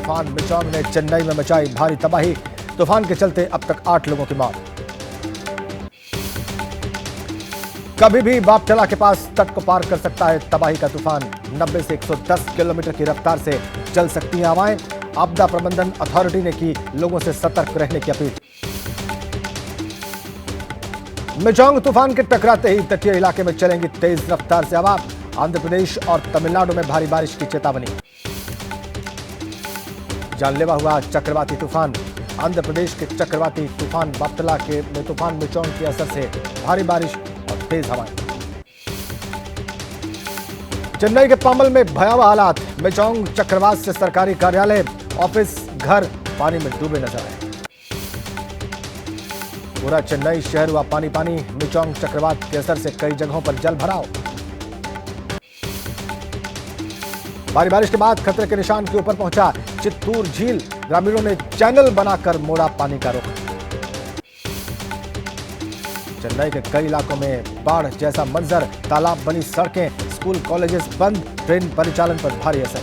तूफान मिचोंग ने चेन्नई में मचाई भारी तबाही। तूफान के चलते अब तक 8 लोगों की मौत। कभी भी बापटला के पास तट को पार कर सकता है तबाही का तूफान। 90 से 110 किलोमीटर की रफ्तार से चल सकती हैं हवाएं। आपदा प्रबंधन अथॉरिटी ने की लोगों से सतर्क रहने की अपील। मिचोंग तूफान के टकराते ही तटीय इलाके में चलेंगी तेज रफ्तार से हवा। आंध्र प्रदेश और तमिलनाडु में भारी बारिश की चेतावनी। जानलेवा हुआ चक्रवाती तूफान। आंध्र प्रदेश के चक्रवाती तूफान बापटला में तूफान मिचोंग के असर से भारी बारिश और तेज हवाएं। चेन्नई के पामल में भयावह हालात। मिचोंग चक्रवात से सरकारी कार्यालय, ऑफिस, घर पानी में डूबे नजर आए। पूरा चेन्नई शहर हुआ पानी पानी। मिचोंग चक्रवात के असर से कई जगहों पर जल भराव। भारी बारिश के बाद खतरे के निशान के ऊपर पहुंचा चित्तूर झील। ग्रामीणों ने चैनल बनाकर मोड़ा पानी का रुख। चेन्नई के कई इलाकों में बाढ़ जैसा मंजर। तालाब बनी सड़कें, स्कूल कॉलेजेस बंद। ट्रेन परिचालन पर भारी असर।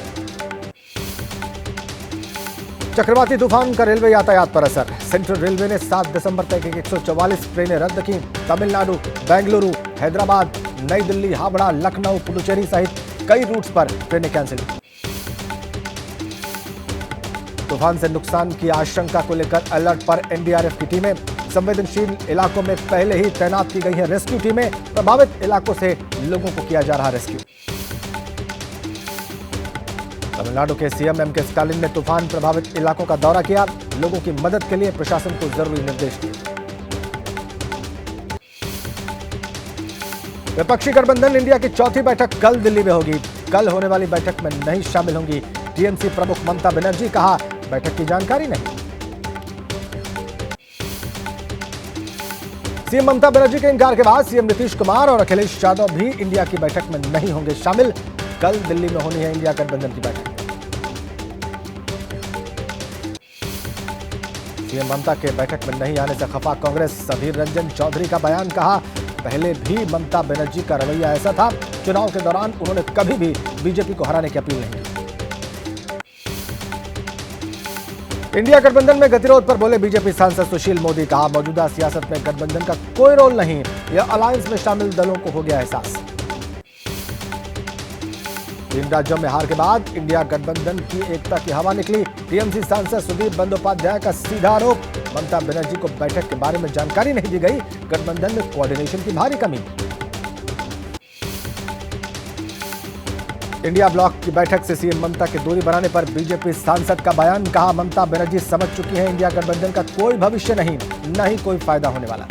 चक्रवाती तूफान का रेलवे यातायात पर असर। सेंट्रल रेलवे ने 7 दिसंबर तक 144 ट्रेनें रद्द की। तमिलनाडु, बेंगलुरु, हैदराबाद, नई दिल्ली, हावड़ा, लखनऊ, पुडुचेरी सहित कई रूट्स पर ट्रेनें कैंसिल। तूफान से नुकसान की आशंका को लेकर अलर्ट पर एनडीआरएफ की टीमें। संवेदनशील इलाकों में पहले ही तैनात की गई हैं रेस्क्यू टीमें। प्रभावित इलाकों से लोगों को किया जा रहा रेस्क्यू। तमिलनाडु के सीएम एम के स्टालिन ने तूफान प्रभावित इलाकों का दौरा किया। लोगों की मदद के लिए प्रशासन को जरूरी निर्देश दिए। विपक्षी गठबंधन इंडिया की चौथी बैठक कल दिल्ली में होगी। कल होने वाली बैठक में नहीं शामिल होंगी टीएमसी प्रमुख ममता बनर्जी। कहा, बैठक की जानकारी नहीं। सीएम ममता बनर्जी के इनकार के बाद सीएम नीतीश कुमार और अखिलेश यादव भी इंडिया की बैठक में नहीं होंगे शामिल। कल दिल्ली में होनी है इंडिया गठबंधन की बैठक। सीएम ममता के बैठक में नहीं आने से खफा कांग्रेस। अधीर रंजन चौधरी का बयान। कहा, पहले भी ममता बनर्जी का रवैया ऐसा था। चुनाव के दौरान उन्होंने कभी भी बीजेपी को हराने की अपील नहीं की। इंडिया गठबंधन में गतिरोध पर बोले बीजेपी सांसद सुशील मोदी। कहा, मौजूदा सियासत में गठबंधन का कोई रोल नहीं। यह अलायंस में शामिल दलों को हो गया एहसास। 3 राज्यों में हार के बाद इंडिया गठबंधन की एकता की हवा निकली। टीएमसी सांसद सुदीप बंदोपाध्याय का सीधा आरोप। ममता बनर्जी को बैठक के बारे में जानकारी नहीं दी गई। गठबंधन में कोऑर्डिनेशन की भारी कमी। इंडिया ब्लॉक की बैठक से सीएम ममता की दूरी बनाने पर बीजेपी सांसद का बयान। कहा, ममता बनर्जी समझ चुकी हैं इंडिया गठबंधन का कोई भविष्य नहीं, न ही कोई फायदा होने वाला।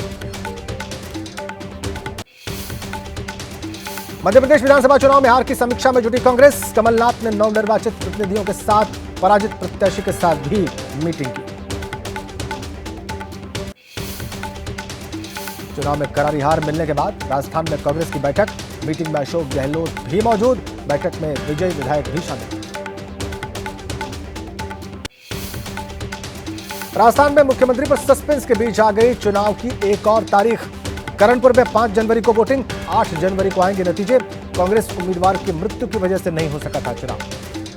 मध्य प्रदेश विधानसभा चुनाव में हार की समीक्षा में जुटी कांग्रेस। कमलनाथ ने नवनिर्वाचित प्रतिनिधियों के साथ पराजित प्रत्याशी के साथ भी मीटिंग की। चुनाव में करारी हार मिलने के बाद राजस्थान में कांग्रेस की बैठक। मीटिंग में अशोक गहलोत भी मौजूद। बैठक में विजयी विधायक भी शामिल। राजस्थान में मुख्यमंत्री पर सस्पेंस के बीच आ गई चुनाव की एक और तारीख। करणपुर में 5 जनवरी को वोटिंग, 8 जनवरी को आएंगे नतीजे। कांग्रेस उम्मीदवार की मृत्यु की वजह से नहीं हो सका था चुनाव।